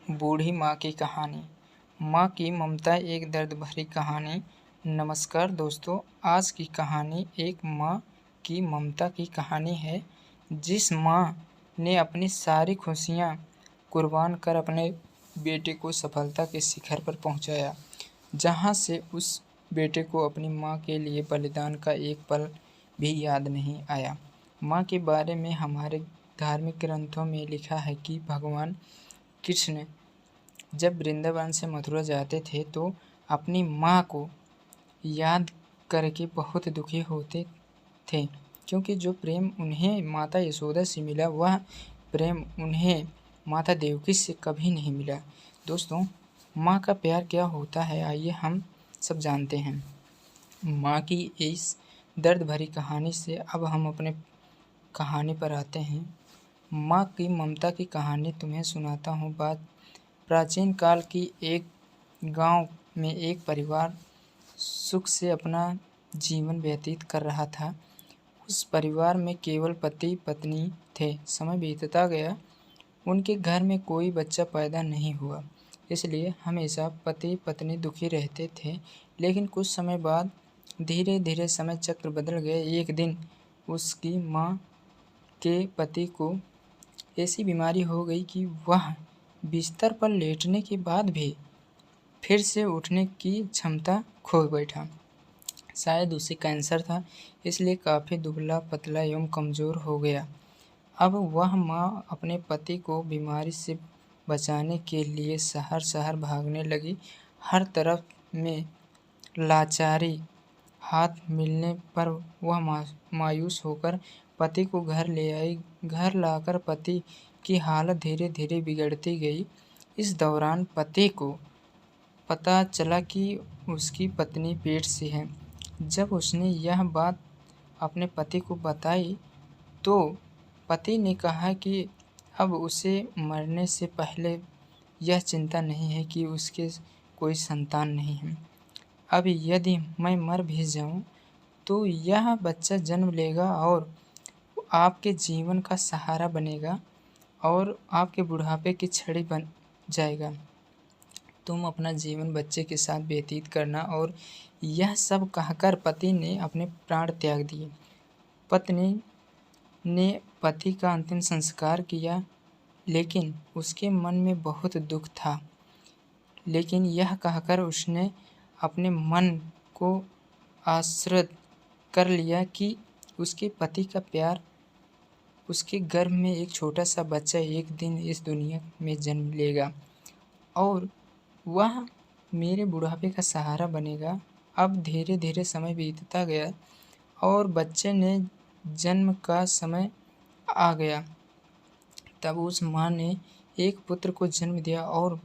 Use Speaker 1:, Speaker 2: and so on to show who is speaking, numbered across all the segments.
Speaker 1: बूढ़ी माँ की कहानी। माँ की ममता एक दर्द भरी कहानी। नमस्कार दोस्तों, आज की कहानी एक माँ की ममता की कहानी है, जिस माँ ने अपनी सारी खुशियाँ कुर्बान कर अपने बेटे को सफलता के शिखर पर पहुँचाया, जहाँ से उस बेटे को अपनी माँ के लिए बलिदान का एक पल भी याद नहीं आया। माँ के बारे में हमारे धार्मिक ग्रंथों में लिखा है कि भगवान कृष्ण जब वृंदावन से मथुरा जाते थे तो अपनी माँ को याद करके बहुत दुखी होते थे, क्योंकि जो प्रेम उन्हें माता यशोदा से मिला वह प्रेम उन्हें माता देवकी से कभी नहीं मिला। दोस्तों, माँ का प्यार क्या होता है, आइए हम सब जानते हैं। माँ की इस दर्द भरी कहानी से अब हम अपने कहानी पर आते हैं। माँ की ममता की कहानी तुम्हें सुनाता हूँ। बात प्राचीन काल की एक गांव में एक परिवार सुख से अपना जीवन व्यतीत कर रहा था। उस परिवार में केवल पति पत्नी थे। समय बीतता गया, उनके घर में कोई बच्चा पैदा नहीं हुआ, इसलिए हमेशा पति पत्नी दुखी रहते थे। लेकिन कुछ समय बाद धीरे धीरे समय चक्र बदल गए। एक दिन उसकी माँ के पति को ऐसी बीमारी हो गई कि वह बिस्तर पर लेटने के बाद भी फिर से उठने की क्षमता खो बैठा। शायद उसे कैंसर था, इसलिए काफ़ी दुबला पतला एवं कमज़ोर हो गया। अब वह माँ अपने पति को बीमारी से बचाने के लिए शहर शहर भागने लगी। हर तरफ में लाचारी। हाथ मिलने पर वह मायूस होकर पति को घर ले आई। घर लाकर पति की हालत धीरे धीरे बिगड़ती गई। इस दौरान पति को पता चला कि उसकी पत्नी पेट से है। जब उसने यह बात अपने पति को बताई तो पति ने कहा कि अब उसे मरने से पहले यह चिंता नहीं है कि उसके कोई संतान नहीं है। अब यदि मैं मर भी जाऊं तो यह बच्चा जन्म लेगा और आपके जीवन का सहारा बनेगा और आपके बुढ़ापे की छड़ी बन जाएगा। तुम अपना जीवन बच्चे के साथ व्यतीत करना। और यह सब कहकर पति ने अपने प्राण त्याग दिए। पत्नी ने पति का अंतिम संस्कार किया, लेकिन उसके मन में बहुत दुख था। लेकिन यह कहकर उसने अपने मन को आश्रित कर लिया कि उसके पति का प्यार, उसके गर्भ में एक छोटा सा बच्चा एक दिन इस दुनिया में जन्म लेगा और वह मेरे बुढ़ापे का सहारा बनेगा। अब धीरे धीरे समय बीतता गया और बच्चे ने जन्म का समय आ गया। तब उस माँ ने एक पुत्र को जन्म दिया और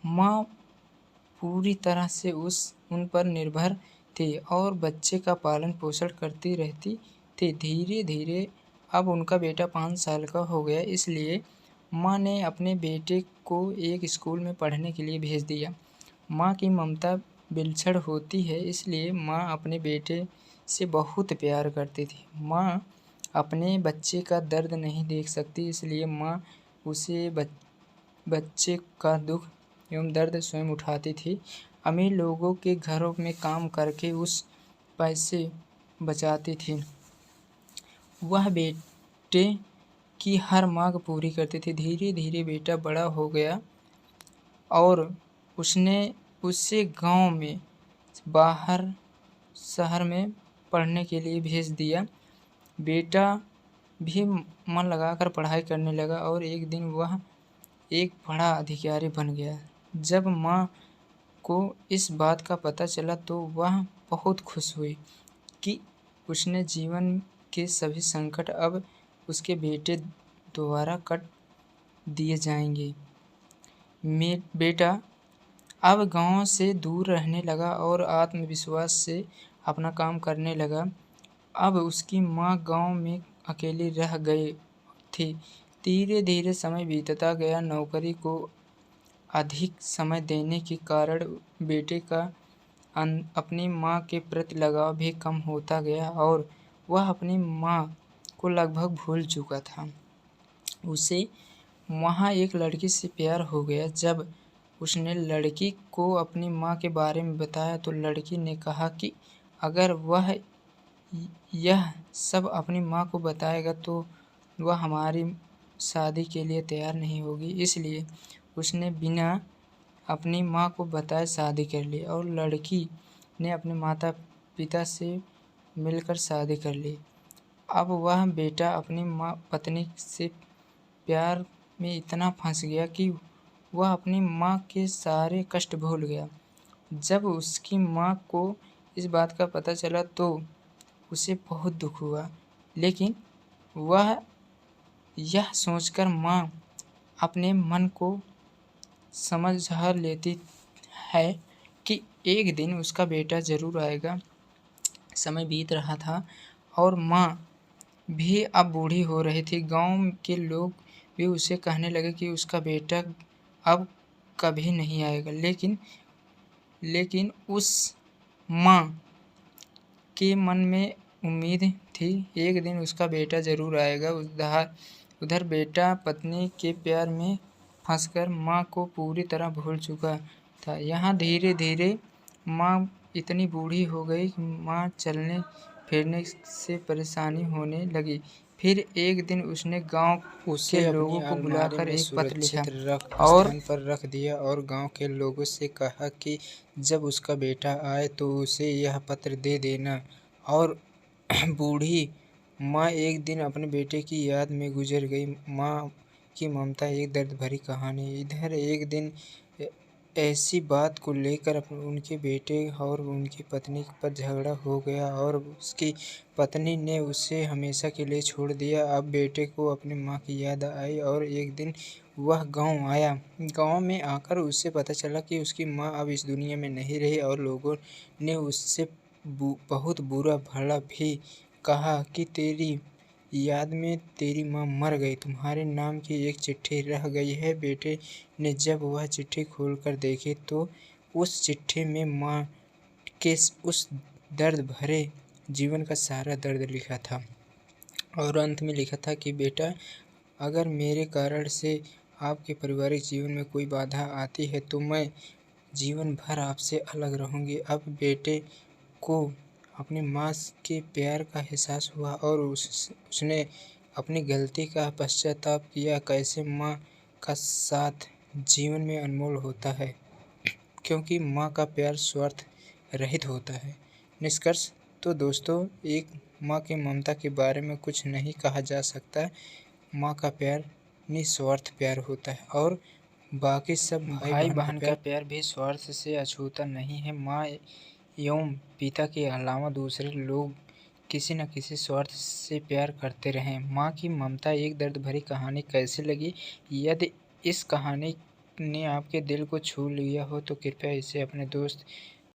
Speaker 1: माँ पूरी तरह से उन पर निर्भर थी और बच्चे का पालन पोषण करती रहती थी। धीरे धीरे अब उनका बेटा 5 साल का हो गया, इसलिए माँ ने अपने बेटे को एक स्कूल में पढ़ने के लिए भेज दिया। माँ की ममता विलक्षण होती है, इसलिए माँ अपने बेटे से बहुत प्यार करती थी। माँ अपने बच्चे का दर्द नहीं देख सकती, इसलिए माँ उसे बच्चे का दुख एवं दर्द स्वयं उठाती थी। अमीर लोगों के घरों में काम करके उस पैसे बचाती थी। वह बेटे की हर मांग पूरी करती थी। धीरे धीरे बेटा बड़ा हो गया और उससे गांव में बाहर शहर में पढ़ने के लिए भेज दिया। बेटा भी मन लगाकर पढ़ाई करने लगा और एक दिन वह एक बड़ा अधिकारी बन गया। जब माँ को इस बात का पता चला तो वह बहुत खुश हुई कि उसने जीवन के सभी संकट अब उसके बेटे द्वारा कट दिए जाएंगे। बेटा अब गांव से दूर रहने लगा और आत्मविश्वास से अपना काम करने लगा। अब उसकी माँ गांव में अकेली रह गई थी। धीरे धीरे समय बीतता गया। नौकरी को अधिक समय देने के कारण बेटे का अपनी माँ के प्रति लगाव भी कम होता गया और वह अपनी माँ को लगभग भूल चुका था। उसे वहाँ एक लड़की से प्यार हो गया। जब उसने लड़की को अपनी माँ के बारे में बताया तो लड़की ने कहा कि अगर वह यह सब अपनी माँ को बताएगा तो वह हमारी शादी के लिए तैयार नहीं होगी। इसलिए उसने बिना अपनी माँ को बताए शादी कर ली और लड़की ने अपने माता पिता से मिलकर शादी कर ली। अब वह बेटा अपनी पत्नी से प्यार में इतना फंस गया कि वह अपनी माँ के सारे कष्ट भूल गया। जब उसकी माँ को इस बात का पता चला तो उसे बहुत दुख हुआ, लेकिन वह यह सोचकर माँ अपने मन को समझ लेती है कि एक दिन उसका बेटा ज़रूर आएगा। समय बीत रहा था और माँ भी अब बूढ़ी हो रही थी। गांव के लोग भी उसे कहने लगे कि उसका बेटा अब कभी नहीं आएगा, लेकिन उस माँ के मन में उम्मीद थी एक दिन उसका बेटा ज़रूर आएगा। उधर बेटा पत्नी के प्यार में फंसकर माँ को पूरी तरह भूल चुका था। यहाँ धीरे धीरे माँ इतनी बूढ़ी हो गई कि माँ चलने फिरने से परेशानी होने लगी। फिर एक दिन उसने गांव के लोगों को बुलाकर एक पत्र लिखा और
Speaker 2: स्थान पर रख दिया और गांव के लोगों से कहा कि जब उसका बेटा आए तो उसे यह पत्र दे देना। और बूढ़ी माँ एक दिन अपने बेटे की याद में गुजर गई। माँ की ममता एक दर्द भरी कहानी। इधर एक दिन ऐसी बात को लेकर उनके बेटे और उनकी पत्नी पर झगड़ा हो गया और उसकी पत्नी ने उसे हमेशा के लिए छोड़ दिया। अब बेटे को अपनी माँ की याद आई और एक दिन वह गांव आया। गांव में आकर उसे पता चला कि उसकी माँ अब इस दुनिया में नहीं रही और लोगों ने उससे बहुत बुरा भला भी कहा कि तेरी याद में तेरी माँ मर गई, तुम्हारे नाम की एक चिट्ठी रह गई है। बेटे ने जब वह चिट्ठी खोलकर देखी तो उस चिट्ठी में माँ के उस दर्द भरे जीवन का सारा दर्द लिखा था और अंत में लिखा था कि बेटा, अगर मेरे कारण से आपके पारिवारिक जीवन में कोई बाधा आती है तो मैं जीवन भर आपसे अलग रहूँगी। अब बेटे को अपनी माँ के प्यार का एहसास हुआ और उसने अपनी गलती का पश्चाताप किया। कैसे माँ का साथ जीवन में अनमोल होता है, क्योंकि माँ का प्यार स्वार्थ रहित होता है। निष्कर्ष तो दोस्तों, एक माँ की ममता के बारे में कुछ नहीं कहा जा सकता। माँ का प्यार निस्वार्थ प्यार होता है और बाकी सब
Speaker 1: भाई बहन का प्यार भी स्वार्थ से अछूता नहीं है। माँ एवं पिता के अलावा दूसरे लोग किसी न किसी स्वार्थ से प्यार करते रहें। माँ की ममता एक दर्द भरी कहानी कैसी लगी? यदि इस कहानी ने आपके दिल को छू लिया हो तो कृपया इसे अपने दोस्त